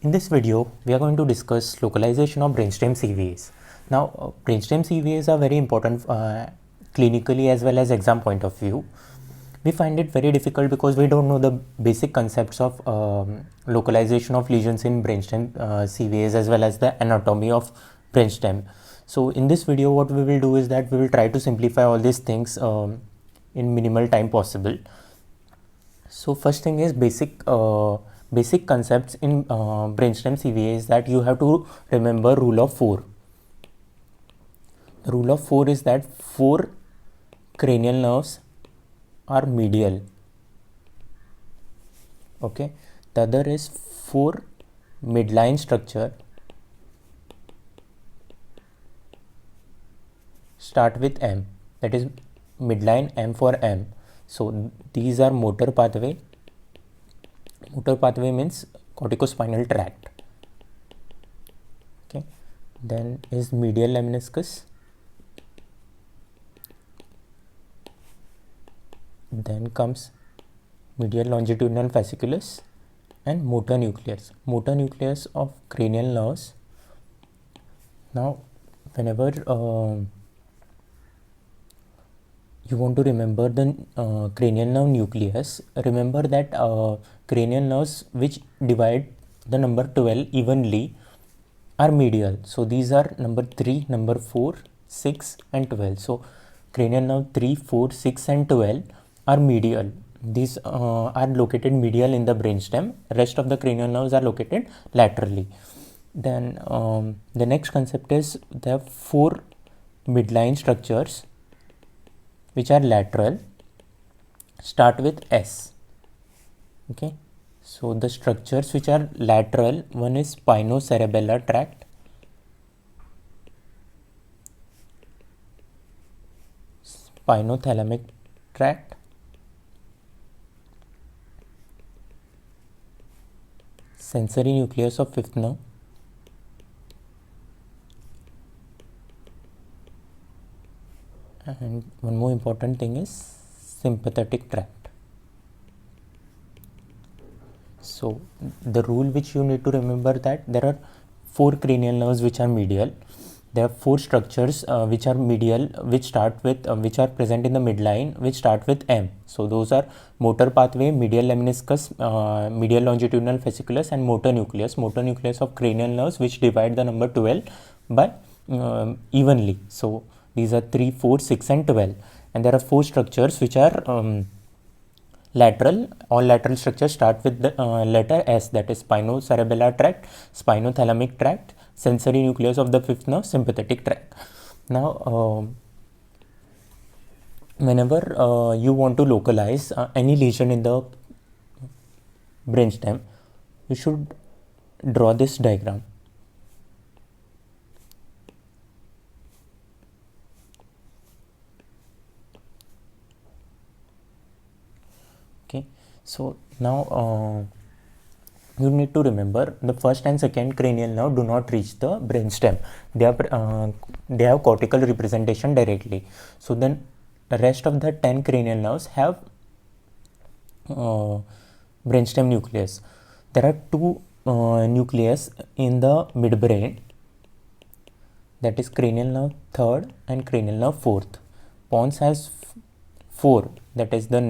In this video, we are going to discuss localization of brainstem CVAs. Now, brainstem CVAs are very important clinically as well as exam point of view. We find it very difficult because we don't know the basic concepts of localization of lesions in brainstem CVAs as well as the anatomy of brainstem. So, in this video, what we will do is that we will try to simplify all these things in minimal time possible. So first thing is basic concepts in brainstem CVA is that you have to remember rule of 4. The rule of 4 is that 4 cranial nerves are medial. Okay. The other is 4 midline structure start with M, that is midline M for M. So these are motor pathway. Motor pathway means corticospinal tract. Okay. Then is medial lemniscus. Then comes medial longitudinal fasciculus and motor nucleus. Motor nucleus of cranial nerves. Now, whenever you want to remember the cranial nerve nucleus, remember that cranial nerves which divide the number 12 evenly are medial. So these are number 3, number 4, 6 and 12. So cranial nerve 3, 4, 6 and 12 are medial. These are located medial in the brainstem. Rest of the cranial nerves are located laterally. Then the next concept is the 4 midline structures which are lateral start with S. Okay. So the structures which are lateral, one is spinocerebellar tract, spinothalamic tract, sensory nucleus of fifth nerve, and one more important thing is sympathetic tract. So the rule which you need to remember that there are 4 cranial nerves which are medial. There are 4 structures which are medial, which start with which are present in the midline, which start with M. So those are motor pathway, medial lemniscus, medial longitudinal fasciculus and motor nucleus. Motor nucleus of cranial nerves which divide the number 12 by evenly. So these are 3, 4, 6 and 12, and there are 4 structures which are lateral. All lateral structures start with the letter S, that is spinocerebellar tract, spinothalamic tract, sensory nucleus of the fifth nerve, sympathetic tract. Now whenever you want to localize any lesion in the brainstem, you should draw this diagram. Okay, so now you need to remember the first and second cranial nerve do not reach the brainstem. They have cortical representation directly. So then the rest of the 10 cranial nerves have brainstem nucleus. There are 2 nucleus in the midbrain, that is cranial nerve 3rd and cranial nerve 4th. Pons has 4, that is the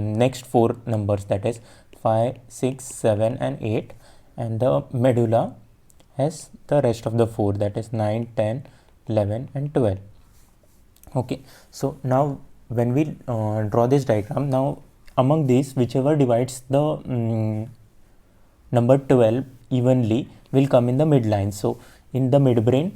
next 4 numbers, that is 5, 6, 7 and 8, and the medulla has the rest of the 4, that is 9, 10, 11 and 12. Okay, so now when we draw this diagram, now among these whichever divides the number 12 evenly will come in the midline. So in the midbrain,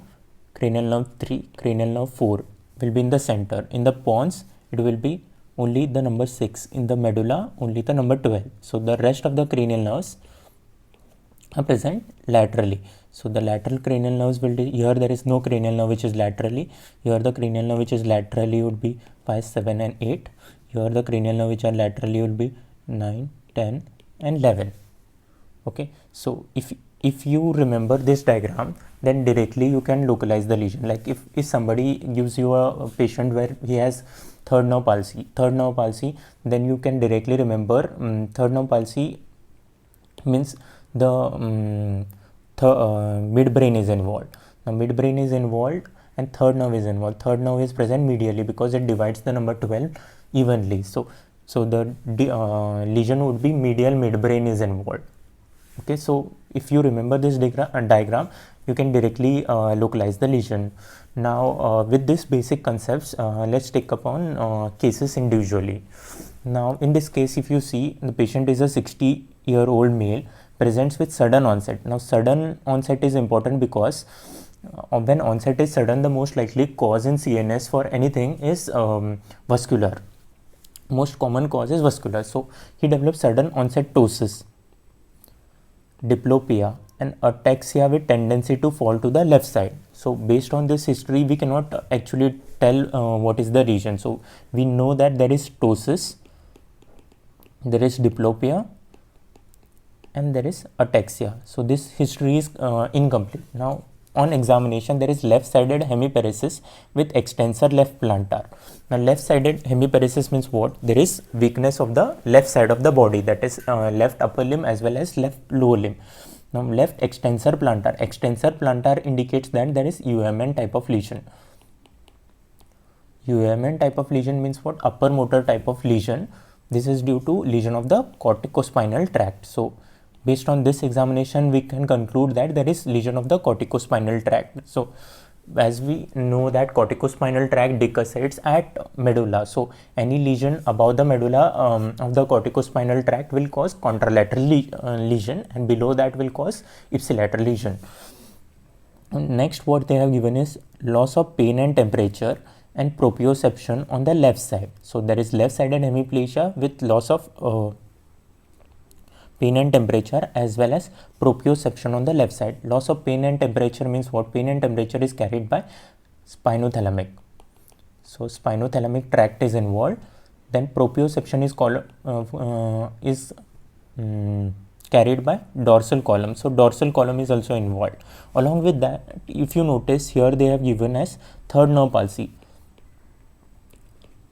cranial nerve 3, cranial nerve 4 will be in the center. In the pons, it will be only the number 6. In the medulla, only the number 12. So the rest of the cranial nerves are present laterally. So the lateral cranial nerves will be, here there is no cranial nerve which is laterally. Here the cranial nerve which is laterally would be 5, 7 and 8. Here the cranial nerve which are laterally will be 9, 10 and 11. Okay, so if you remember this diagram, then directly you can localize the lesion. Like if somebody gives you a patient where he has third nerve palsy, then you can directly remember third nerve palsy means the midbrain is involved. Now midbrain is involved and third nerve is involved. Third nerve is present medially because it divides the number 12 evenly. So the lesion would be medial midbrain is involved. Okay, so if you remember this diagram, you can directly localize the lesion. Now with these basic concepts, let's take upon cases individually. Now in this case, if you see, the patient is a 60-year-old male, presents with sudden onset. Now sudden onset is important because when onset is sudden, the most likely cause in CNS for anything is vascular. Most common cause is vascular. So he develops sudden onset ptosis, diplopia and ataxia with tendency to fall to the left side. So based on this history, we cannot actually tell what is the region. So we know that there is ptosis, there is diplopia and there is ataxia. So this history is incomplete. Now on examination, there is left-sided hemiparesis with extensor left plantar. Now left-sided hemiparesis means what? There is weakness of the left side of the body, that is left upper limb as well as left lower limb. Now left extensor plantar. Extensor plantar indicates that there is UMN type of lesion. UMN type of lesion means what? Upper motor type of lesion. This is due to lesion of the corticospinal tract. So based on this examination, we can conclude that there is lesion of the corticospinal tract. So as we know that corticospinal tract decussate at medulla. So any lesion above the medulla of the corticospinal tract will cause contralateral lesion, and below that will cause ipsilateral lesion. Next, what they have given is loss of pain and temperature and proprioception on the left side. So there is left-sided hemiplegia with loss of pain and temperature as well as proprioception on the left side. Loss of pain and temperature means what? Pain and temperature is carried by spinothalamic. So spinothalamic tract is involved. Then proprioception is carried by dorsal column. So dorsal column is also involved. Along with that, if you notice here, they have given as third nerve palsy.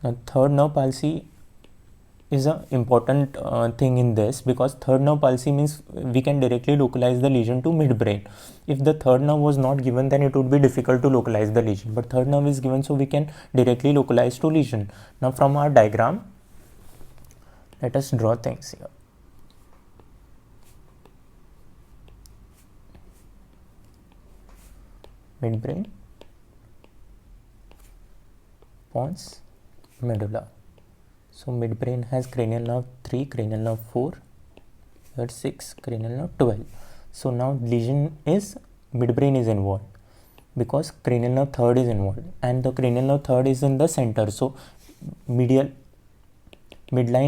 Now third nerve palsy is an important thing in this, because third nerve palsy means we can directly localize the lesion to midbrain. If the third nerve was not given, then it would be difficult to localize the lesion, but third nerve is given, so we can directly localize to lesion. Now from our diagram, let us draw things here. Midbrain, pons, medulla. So midbrain has cranial nerve 3, cranial nerve 4, here 6, cranial nerve 12. So now lesion is midbrain is involved because cranial nerve 3rd is involved, and the cranial nerve 3rd is in the center. So midline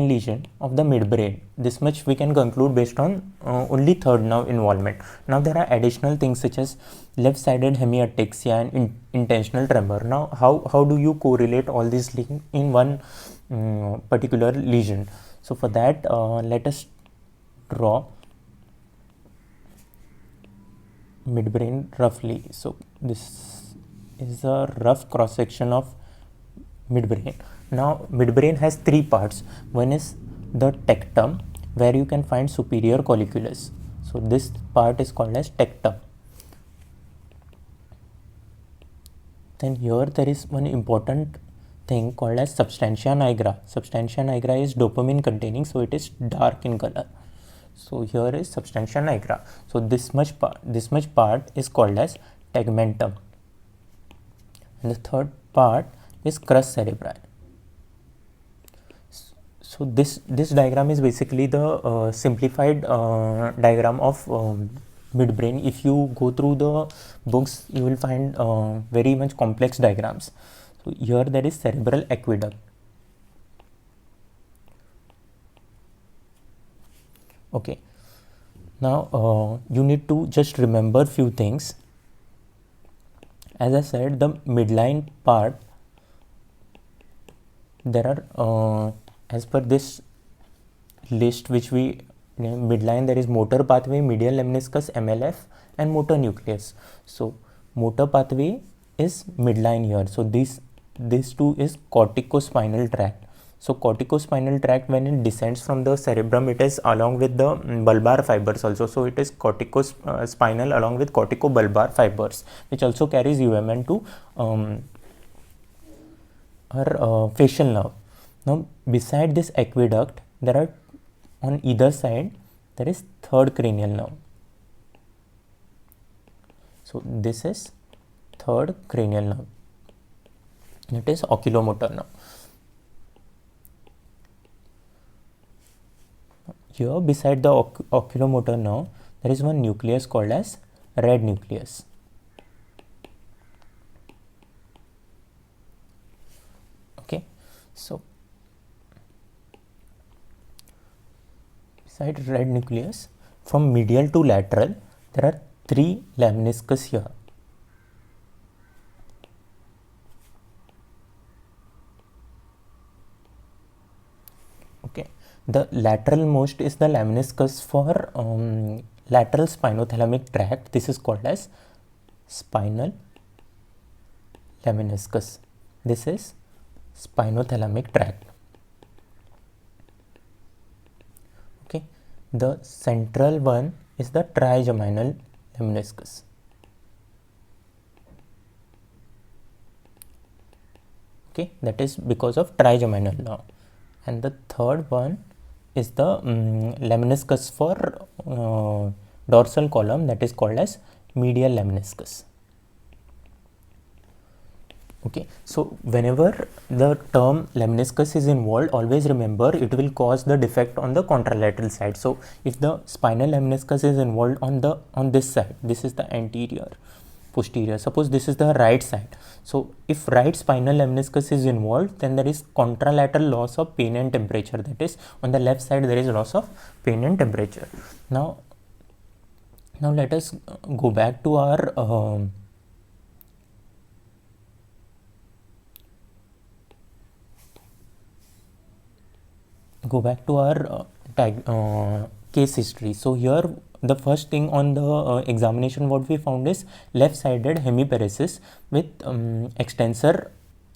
lesion of the midbrain. This much we can conclude based on only third nerve involvement. Now there are additional things such as left-sided hemiataxia and intentional tremor. Now how do you correlate all these links in one particular lesion? So for that, let us draw midbrain roughly. So this is a rough cross section of midbrain. Now midbrain has 3 parts. One is the tectum, where you can find superior colliculus. So this part is called as tectum. Then here there is one important thing called as substantia nigra. Substantia nigra is dopamine containing, so it is dark in color. So here is substantia nigra. So this much part is called as tegmentum, and the third part is crus cerebri. So this diagram is basically the simplified diagram of midbrain. If you go through the books, you will find very much complex diagrams. So here there is cerebral aqueduct. Okay, now you need to just remember few things. As I said, the midline part, there are as per this list which we midline, there is motor pathway, medial lemniscus, MLF and motor nucleus. So motor pathway is midline here. So these two is corticospinal tract. So corticospinal tract, when it descends from the cerebrum, it is along with the bulbar fibers also. So it is corticospinal along with corticobulbar fibers, which also carries UMN to our facial nerve. Now beside this aqueduct, there are on either side there is third cranial nerve. So this is third cranial nerve. It is oculomotor nerve. Here beside the oculomotor nerve, there is one nucleus called as red nucleus. Okay, so beside red nucleus, from medial to lateral, there are 3 lemniscus here. Okay, the lateral most is the lemniscus for lateral spinothalamic tract. This is called as spinal lemniscus. This is spinothalamic tract. Okay, the central one is the trigeminal lemniscus. Okay, that is because of trigeminal nerve. And the third one is the lemniscus for dorsal column, that is called as medial lemniscus. Okay, so whenever the term lemniscus is involved, always remember it will cause the defect on the contralateral side. So if the spinal lemniscus is involved on this side, this is the anterior posterior, suppose this is the right side. So if right spinal lemniscus is involved, then there is contralateral loss of pain and temperature, that is on the left side there is loss of pain and temperature. Now let us go back to our case history. So here the first thing on the examination what we found is left-sided hemiparesis with extensor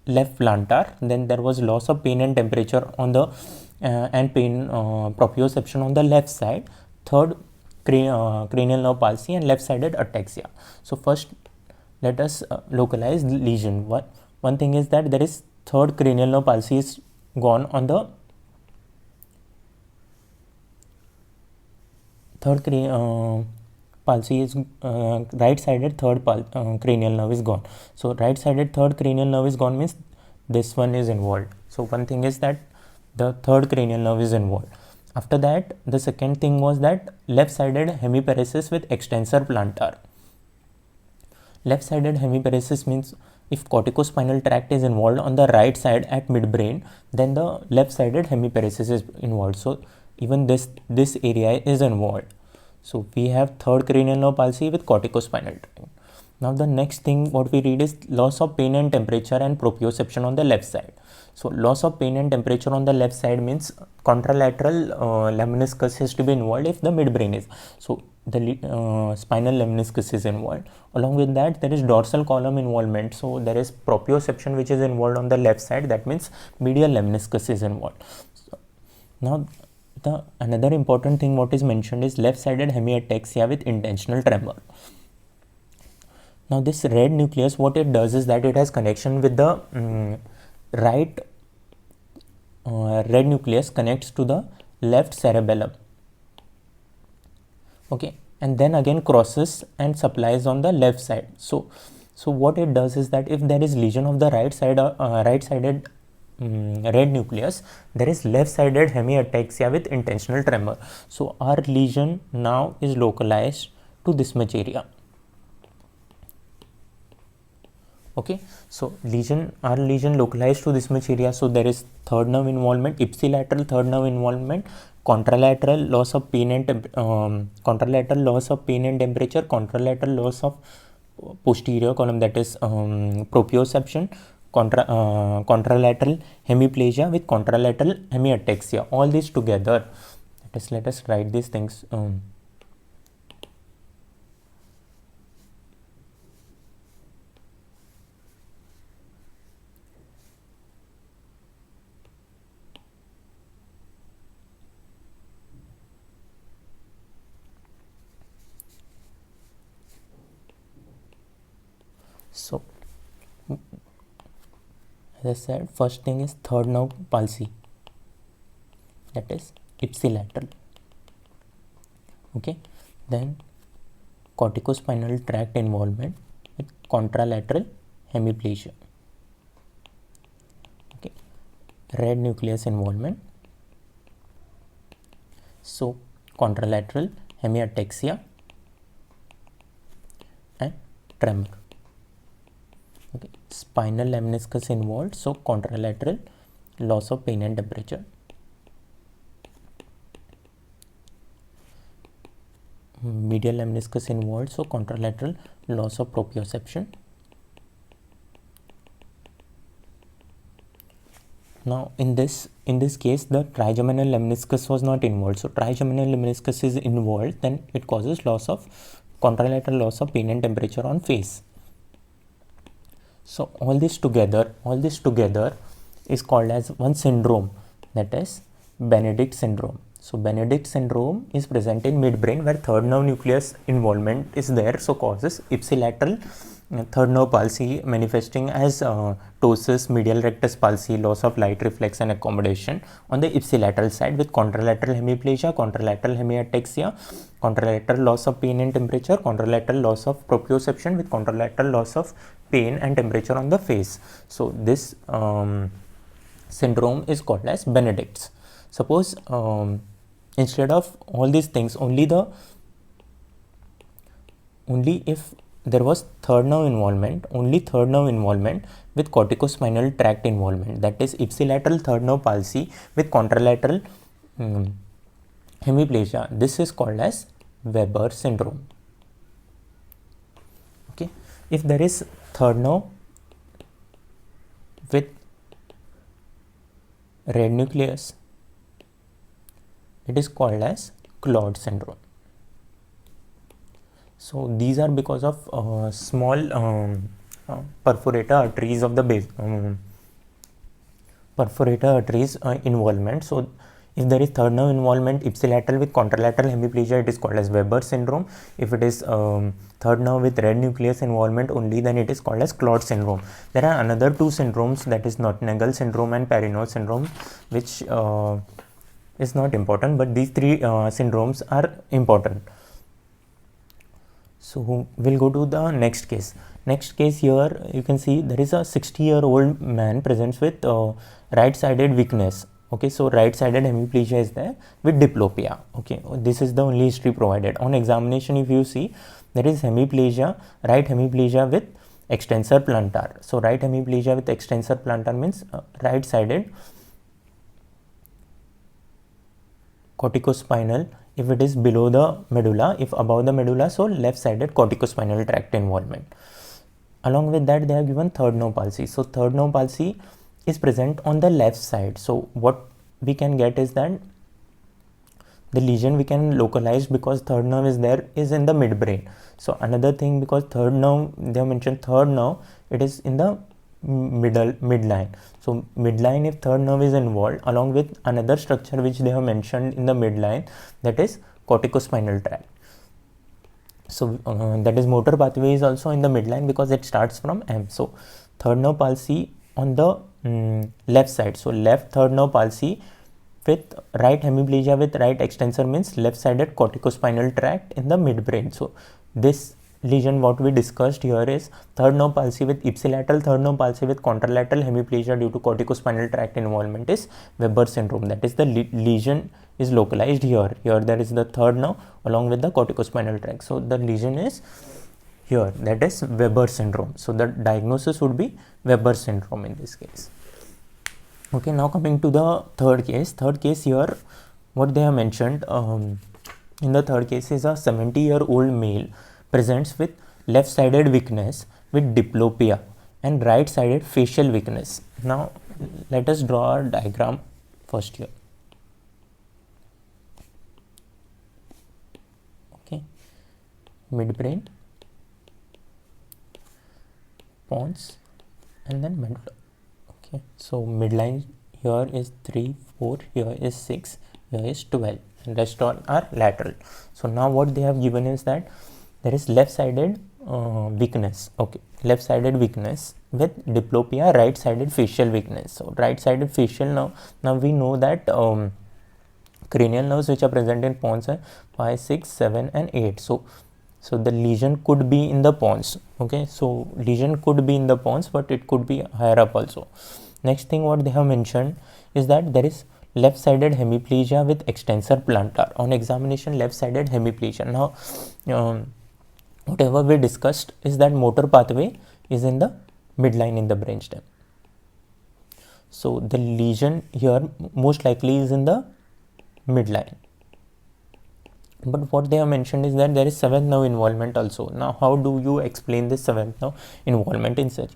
left plantar. Then there was loss of pain and temperature on the and pain proprioception on the left side. Third, cranial nerve palsy and left-sided ataxia. So first let us localize lesion. One thing is that there is third cranial nerve palsy is gone on the third palsy is right-sided third cranial nerve is gone. So right-sided third cranial nerve is gone means this one is involved. So one thing is that the third cranial nerve is involved. After that, the second thing was that left-sided hemiparesis with extensor plantar. Left-sided hemiparesis means if corticospinal tract is involved on the right side at midbrain, then the left-sided hemiparesis is involved. So even this area is involved. So we have third cranial nerve palsy with corticospinal tract. Now the next thing what we read is loss of pain and temperature and proprioception on the left side. So loss of pain and temperature on the left side means contralateral lemniscus has to be involved if the midbrain is. So the spinal lemniscus is involved. Along with that, there is dorsal column involvement. So there is proprioception which is involved on the left side. That means medial lemniscus is involved. So now the another important thing what is mentioned is left-sided hemiataxia with intentional tremor. Now this red nucleus, what it does is that it has connection with the right red nucleus connects to the left cerebellum. Okay, and then again crosses and supplies on the left side. So what it does is that if there is lesion of the right side right-sided red nucleus, there is left-sided hemiataxia with intentional tremor. So our lesion now is localized to this much area. Okay, so our lesion localized to this much area. So there is third nerve involvement, ipsilateral third nerve involvement, contralateral loss of pain and contralateral loss of pain and temperature, contralateral loss of posterior column, that is proprioception, contralateral hemiplegia with contralateral hemiataxia. All these together, let us write these things. So as I said, first thing is third nerve palsy, that is ipsilateral. Okay, then corticospinal tract involvement with contralateral hemiplegia. Okay, red nucleus involvement, so contralateral hemiataxia and tremor. Okay, spinal lemniscus involved, so contralateral loss of pain and temperature. Medial lemniscus involved, so contralateral loss of proprioception. Now in this case the trigeminal lemniscus was not involved, so trigeminal lemniscus is involved, then it causes loss of contralateral loss of pain and temperature on face. So all this together is called as one syndrome, that is Benedict syndrome. So Benedict syndrome is present in midbrain where third nerve nucleus involvement is there, so causes ipsilateral third nerve palsy manifesting as ptosis, medial rectus palsy, loss of light reflex and accommodation on the ipsilateral side with contralateral hemiplegia, contralateral hemiataxia, contralateral loss of pain and temperature, contralateral loss of proprioception with contralateral loss of pain and temperature on the face. So this syndrome is called as Benedict's. Suppose instead of all these things, only if there was third nerve involvement with corticospinal tract involvement, that is ipsilateral third nerve palsy with contralateral hemiplegia, this is called as Weber syndrome. Okay, if there is third nerve with red nucleus, it is called as Claude syndrome. So these are because of small perforator arteries of the base, perforator arteries involvement. So if there is third nerve involvement ipsilateral with contralateral hemiplegia, it is called as Weber syndrome. If it is third nerve with red nucleus involvement only, then it is called as Claude syndrome. There are another two syndromes, that is Naegeli syndrome and Parinot syndrome, which is not important, but these three syndromes are important. So we'll go to the next case. Next case, here you can see there is a 60-year-old man presents with right-sided weakness. Okay, so right-sided hemiplegia is there with diplopia. Okay, this is the only history provided. On examination, if you see, there is hemiplegia, right hemiplegia with extensor plantar. So right hemiplegia with extensor plantar means right-sided corticospinal if it is below the medulla. If above the medulla, so left-sided corticospinal tract involvement. Along with that, they have given third nerve palsy. So third nerve palsy is present on the left side. So what we can get is that the lesion we can localize, because third nerve is there, is in the midbrain. So another thing, because third nerve, they have mentioned third nerve, it is in the midline. So midline, if third nerve is involved, along with another structure which they have mentioned in the midline, that is corticospinal tract. So that is motor pathway is also in the midline because it starts from M. So third nerve palsy on the left side. So left third nerve palsy with right hemiplegia with right extensor means left-sided corticospinal tract in the midbrain. So this lesion what we discussed here is third nerve palsy with ipsilateral third nerve palsy with contralateral hemiplegia due to corticospinal tract involvement is Weber syndrome. That is the lesion is localized here. Here there is the third nerve along with the corticospinal tract. So the lesion is here, that is Weber syndrome. So the diagnosis would be Weber syndrome in this case. Okay, now coming to the third case. Third case here, what they have mentioned in the third case is a 70-year-old male presents with left-sided weakness with diplopia and right-sided facial weakness. Now let us draw a diagram first here. Okay, midbrain, pons, and then medulla. Okay, so midline here is 3, 4, here is 6, here is 12, and rest all are lateral. So now what they have given is that there is left-sided weakness. Okay, left-sided weakness with diplopia, right-sided facial weakness. So right-sided facial, now we know that cranial nerves which are present in pons are 5, 6, 7 and 8. So the lesion could be in the pons. Okay, so lesion could be in the pons, but it could be higher up also. Next thing what they have mentioned is that there is left-sided hemiplegia with extensor plantar. On examination, left-sided hemiplegia. Now whatever we discussed is that motor pathway is in the midline in the brainstem. So the lesion here most likely is in the midline. But what they have mentioned is that there is seventh nerve involvement also. Now how do you explain this seventh nerve involvement in such?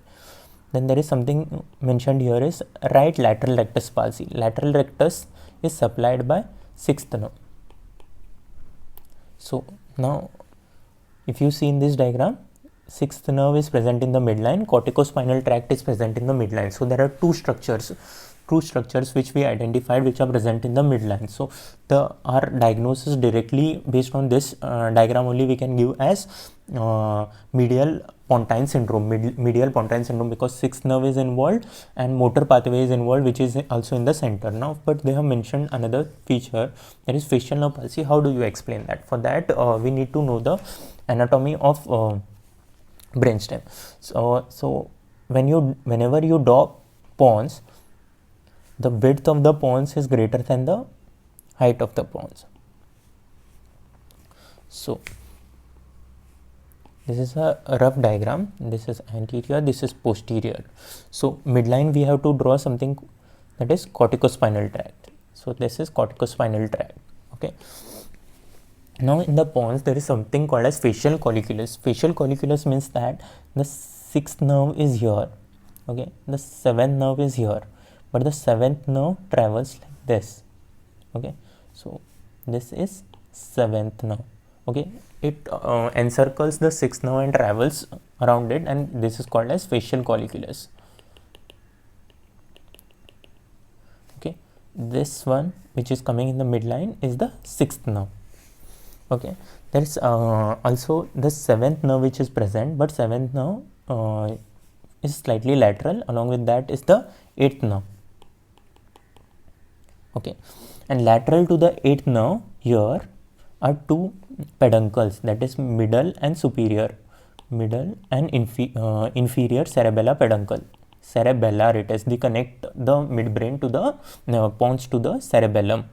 Then there is something mentioned here is right lateral rectus palsy. Lateral rectus is supplied by sixth nerve. So now if you see in this diagram, sixth nerve is present in the midline, corticospinal tract is present in the midline. So there are two structures which we identified which are present in the midline. So our diagnosis directly based on this diagram only we can give as medial pontine syndrome, medial pontine syndrome, because sixth nerve is involved and motor pathway is involved, which is also in the center. Now but they have mentioned another feature, that is facial nerve palsy. How do you explain that? For that we need to know the anatomy of brainstem. So whenever you draw pons, the width of the pons is greater than the height of the pons. So this is a rough diagram. This is anterior, this is posterior. So midline we have to draw something that is corticospinal tract. So this is corticospinal tract. Okay. Now in the pons there is something called as facial colliculus. Facial colliculus means that the sixth nerve is here. Okay. The seventh nerve is here, but the seventh nerve travels like this. Okay, so this is seventh nerve. Okay, it encircles the sixth nerve and travels around it, and this is called as facial colliculus. Okay, this one which is coming in the midline is the sixth nerve. Okay, there is also the seventh nerve which is present, but seventh nerve is slightly lateral. Along with that is the eighth nerve. Okay, and lateral to the eighth nerve here are two peduncles, that is middle and superior, middle and inferior cerebellar peduncle. Cerebellar, it is, they connect the midbrain to the pons to the cerebellum.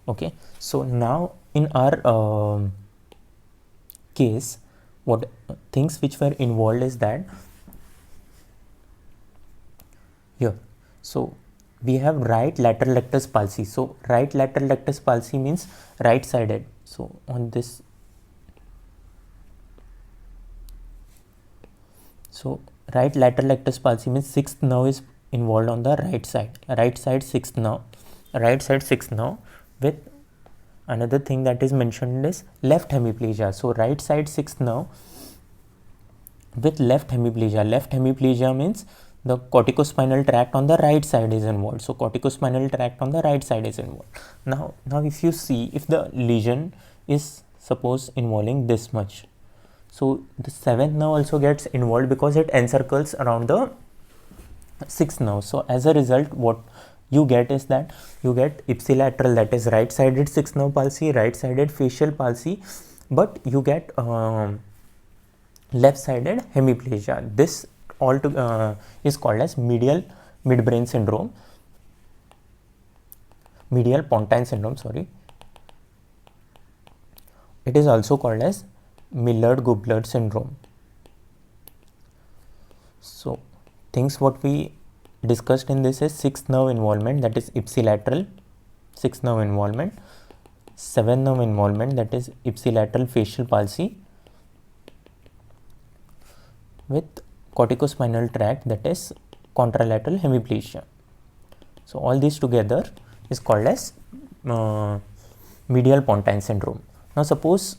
Okay, so now in our case, what things which were involved is that here, so we have right lateral rectus palsy. So right lateral rectus palsy means right sided. So on this, so right lateral rectus palsy means sixth nerve is involved on the right side sixth nerve, with another thing that is mentioned is left hemiplegia. So right side sixth nerve with left hemiplegia means the corticospinal tract on the right side is involved. So corticospinal tract on the right side is involved. Now if you see, if the lesion is suppose involving this much, so the seventh nerve also gets involved because it encircles around the sixth nerve. So as a result, what you get is that you get ipsilateral, that is right sided sixth nerve palsy, right sided facial palsy, but you get left sided hemiplegia. This all is called as medial midbrain syndrome, medial pontine syndrome, sorry. It is also called as Millard-Gubbler syndrome. So things what we discussed in this is sixth nerve involvement, that is ipsilateral sixth nerve involvement, seventh nerve involvement, that is ipsilateral facial palsy, with corticospinal tract, that is contralateral hemiplegia. So all these together is called as medial pontine syndrome. Now suppose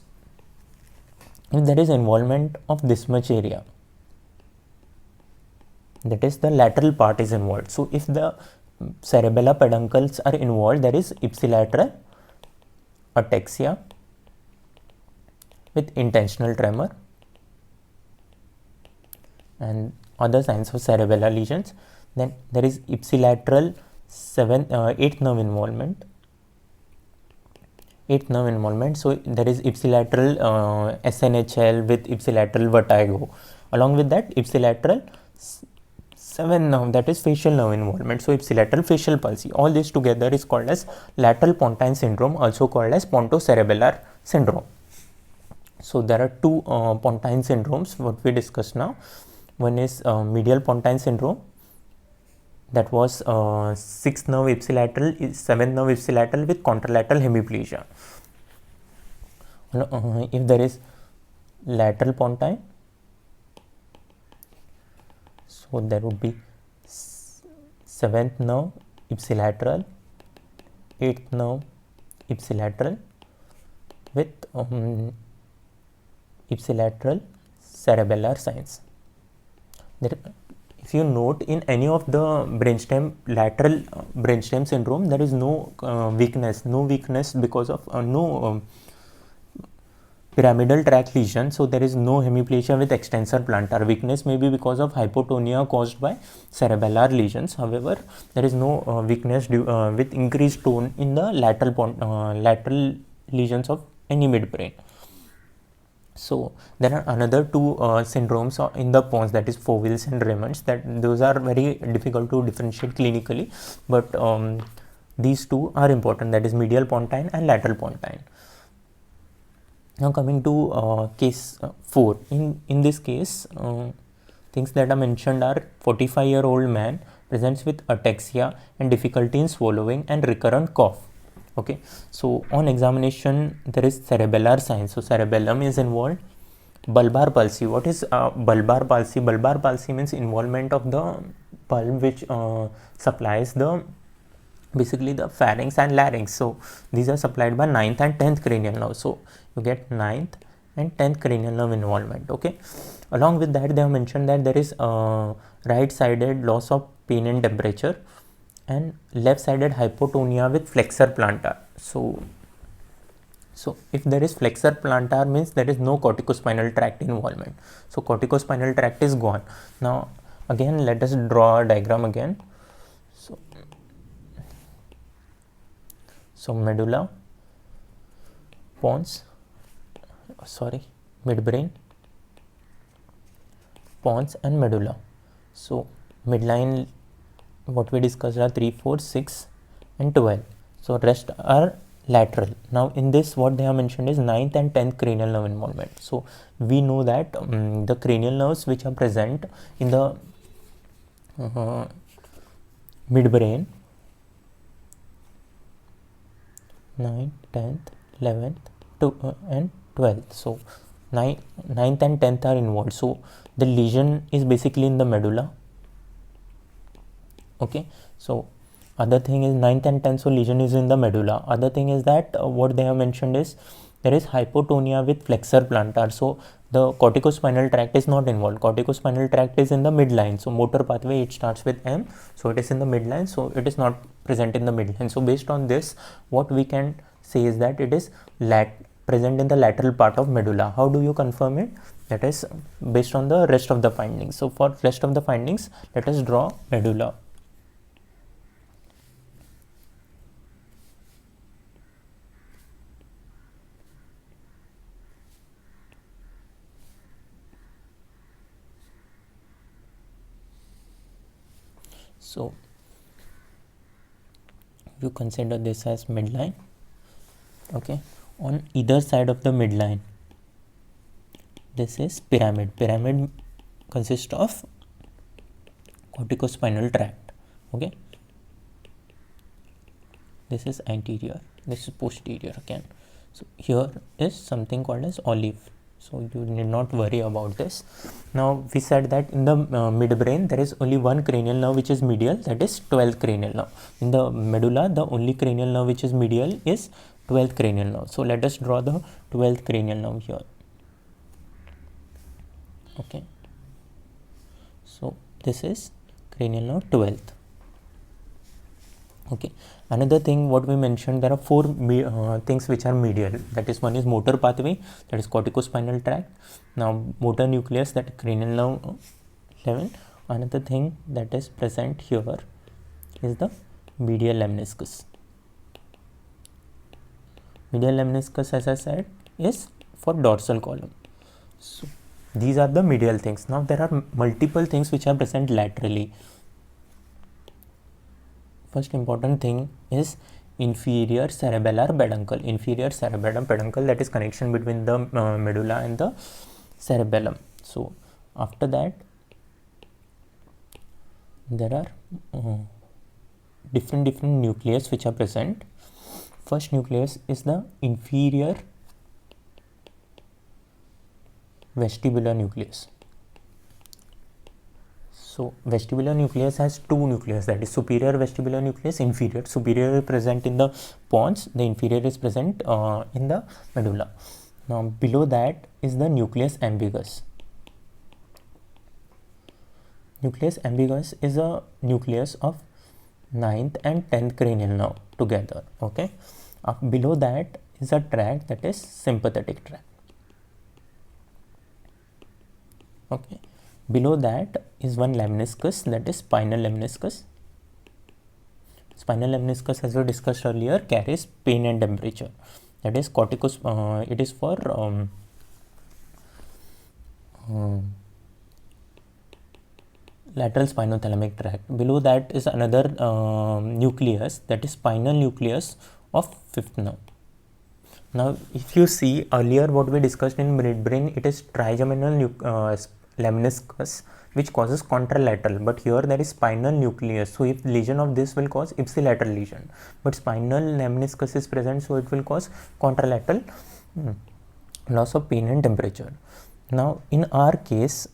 if there is involvement of this much area, that is the lateral part is involved. So if the cerebellar peduncles are involved, there is ipsilateral ataxia with intentional tremor and other signs of cerebellar lesions. Then there is ipsilateral 8th nerve involvement. So there is ipsilateral SNHL with ipsilateral vertigo. Along with that, ipsilateral 7th nerve, that is facial nerve involvement. So ipsilateral facial palsy. All this together is called as lateral pontine syndrome, also called as pontocerebellar syndrome. So there are two pontine syndromes what we discussed now. One is medial pontine syndrome, that was 6th nerve ipsilateral, 7th nerve ipsilateral with contralateral hemiplegia. If there is lateral pontine, so there would be 7th nerve ipsilateral, 8th nerve ipsilateral with ipsilateral cerebellar signs. If you note, in any of the brainstem, lateral brainstem syndrome, there is no weakness because of no pyramidal tract lesion. So there is no hemiplegia with extensor plantar. Weakness may be because of hypotonia caused by cerebellar lesions. However, there is no weakness with increased tone in the lateral lesions of any midbrain. So there are another two syndromes in the pons, that is Foville's and Raymond's. Those are very difficult to differentiate clinically, but these two are important, that is medial pontine and lateral pontine. Now coming to case 4. In this case, things that are mentioned are 45-year-old man presents with ataxia and difficulty in swallowing and recurrent cough. Okay, so on examination there is cerebellar signs, so cerebellum is involved. Bulbar palsy. What is bulbar palsy? Bulbar palsy means involvement of the bulb which supplies basically the pharynx and larynx. So these are supplied by 9th and 10th cranial nerve. So you get 9th and 10th cranial nerve involvement. Okay, along with that they have mentioned that there is right-sided loss of pain and temperature and left-sided hypotonia with flexor plantar. So if there is flexor plantar, means there is no corticospinal tract involvement. So corticospinal tract is gone. Now again let us draw a diagram again. So medulla, pons, midbrain, pons and medulla. So midline, what we discussed are 3, 4, 6 and 12. So rest are lateral. Now in this, what they have mentioned is 9th and 10th cranial nerve involvement. So we know that the cranial nerves which are present in the midbrain, 9th, 10th, 11th and 12th. So 9th and 10th are involved. So the lesion is basically in the medulla. Okay, so other thing is 9th and 10th, so lesion is in the medulla. Other thing is that what they have mentioned is there is hypotonia with flexor plantar. So the corticospinal tract is not involved. Corticospinal tract is in the midline. So motor pathway, it starts with M, so it is in the midline, so it is not present in the midline. So based on this, what we can say is that it is present in the lateral part of medulla. How do you confirm it? That is based on the rest of the findings. So for rest of the findings, let us draw medulla. So you consider this as midline. Okay, on either side of the midline, this is pyramid. Pyramid consists of corticospinal tract. Okay, this is anterior, this is posterior again. So here is something called as olive. So you need not worry about this. Now we said that in the midbrain there is only one cranial nerve which is medial, that is 12th cranial nerve. In the medulla, the only cranial nerve which is medial is 12th cranial nerve. So let us draw the 12th cranial nerve here. Okay, so this is cranial nerve 12th. Okay, another thing what we mentioned, there are four things which are medial. That is, one is motor pathway, that is corticospinal tract. Now motor nucleus, that is cranial nerve level. Another thing that is present here is the medial lemniscus. Medial lemniscus, as I said, is for dorsal column. So these are the medial things. Now there are multiple things which are present laterally. First important thing is inferior cerebellar peduncle. Inferior cerebellum peduncle, that is connection between the medulla and the cerebellum. So after that, there are different nucleus which are present. First nucleus is the inferior vestibular nucleus. So vestibular nucleus has two nucleus, that is superior vestibular nucleus, inferior. Superior is present in the pons, the inferior is present in the medulla. Now below that is the nucleus ambiguus. Nucleus ambiguus is a nucleus of 9th and 10th cranial nerve together. Okay, below that is a tract, that is sympathetic tract. Okay, below that is one lemniscus, that is spinal lemniscus. Spinal lemniscus, as we discussed earlier, carries pain and temperature. That is it is for lateral spinothalamic tract. Below that is another nucleus, that is spinal nucleus of 5th nerve. Now if you see earlier what we discussed in midbrain, it is trigeminal lemniscus which causes contralateral, but here there is spinal nucleus. So if lesion of this will cause ipsilateral lesion, but spinal lemniscus is present, so it will cause contralateral loss of pain and temperature. Now in our case,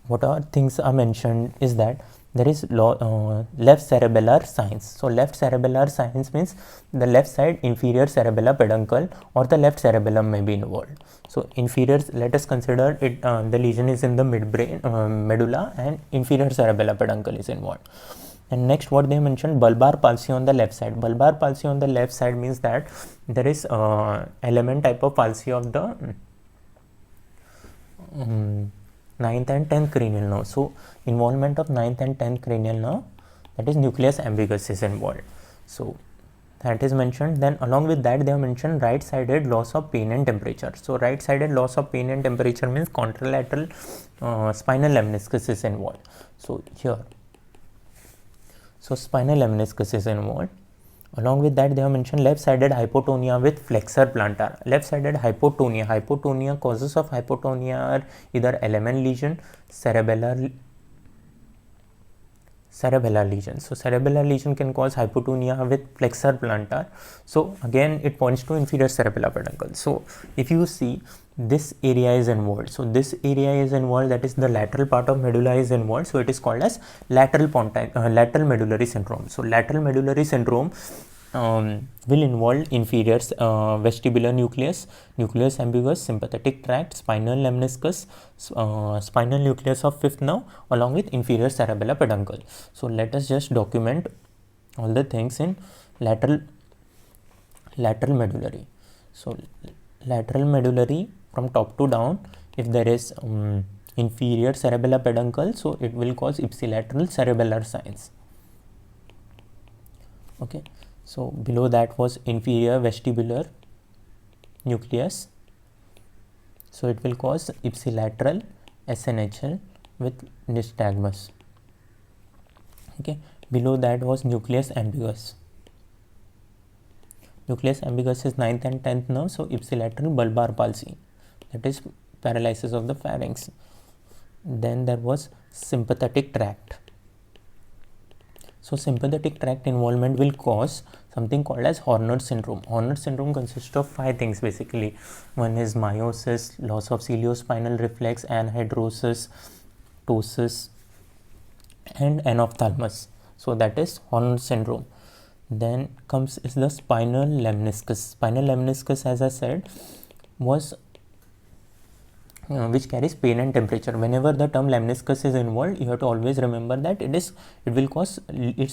what are things are mentioned is that there is left cerebellar signs. So left cerebellar signs means the left side inferior cerebellar peduncle or the left cerebellum may be involved. So inferior, let us consider it, the lesion is in the midbrain medulla and inferior cerebellar peduncle is involved. And next what they mentioned, bulbar palsy on the left side. Bulbar palsy on the left side means that there is element type of palsy of the 9th and 10th cranial nerve. So involvement of 9th and 10th cranial nerve, that is nucleus ambiguus is involved. So that is mentioned. Then along with that they have mentioned right sided loss of pain and temperature. So right sided loss of pain and temperature means contralateral spinal lemniscus is involved. So here, so spinal lemniscus is involved. Along with that they have mentioned left sided hypotonia with flexor plantar. Left sided hypotonia, causes of hypotonia are either LMN lesion, cerebellar lesion. So cerebellar lesion can cause hypotonia with flexor plantar. So again it points to inferior cerebellar peduncle. So if you see, this area is involved. So this area is involved, that is the lateral part of medulla is involved. So it is called as lateral medullary syndrome. So lateral medullary syndrome will involve inferior vestibular nucleus, nucleus ambiguus, sympathetic tract, spinal lemniscus, spinal nucleus of 5th nerve along with inferior cerebellar peduncle. So let us just document all the things in lateral medullary. So lateral medullary from top to down, if there is inferior cerebellar peduncle, so it will cause ipsilateral cerebellar signs. Okay, so below that was inferior vestibular nucleus, so it will cause ipsilateral SNHL with nystagmus. Okay, below that was nucleus ambiguus. Nucleus ambiguus is 9th and 10th nerve, so ipsilateral bulbar palsy, that is paralysis of the pharynx. Then there was sympathetic tract. So sympathetic tract involvement will cause something called as Horner syndrome. Horner syndrome consists of 5 things basically. One is meiosis, loss of ciliospinal reflex, anhidrosis, ptosis, and anophthalmos. So that is Horner syndrome. Then comes is the spinal lemniscus. Spinal lemniscus, as I said, was which carries pain and temperature. Whenever the term lemniscus is involved, you have to always remember that its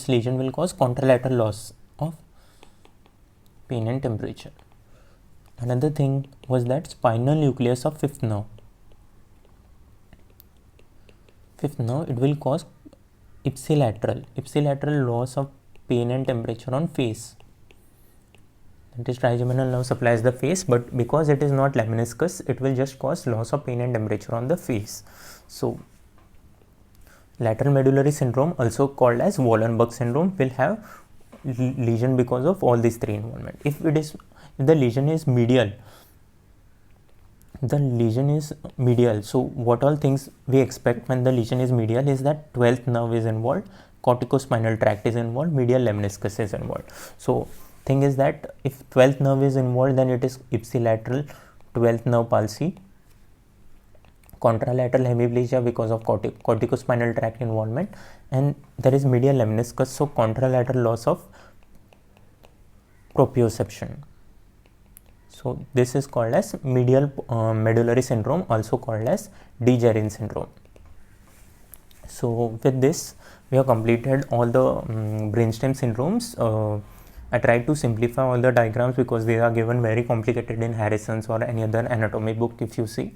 lesion will cause contralateral loss of pain and temperature. Another thing was that spinal nucleus of fifth nerve. Fifth nerve, it will cause ipsilateral loss of pain and temperature on face. That is, trigeminal nerve supplies the face, but because it is not lemniscus, it will just cause loss of pain and temperature on the face. So lateral medullary syndrome, also called as Wallenberg syndrome, will have lesion because of all these three involvement. If the lesion is medial, so what all things we expect when the lesion is medial is that 12th nerve is involved, corticospinal tract is involved, medial lemniscus is involved. So thing is that if 12th nerve is involved, then it is ipsilateral 12th nerve palsy, contralateral hemiplegia because of corticospinal tract involvement, and there is medial lemniscus, so contralateral loss of proprioception. So this is called as medial medullary syndrome, also called as Dejerine syndrome. So with this, we have completed all the brainstem syndromes. I tried to simplify all the diagrams because they are given very complicated in Harrison's or any other anatomy book if you see.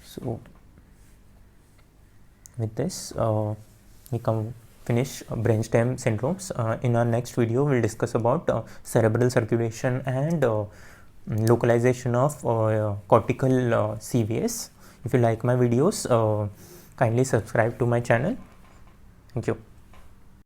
So with this, we finish brainstem syndromes. In our next video, we'll discuss about cerebral circulation and localization of cortical CVS. If you like my videos, kindly subscribe to my channel. Thank you.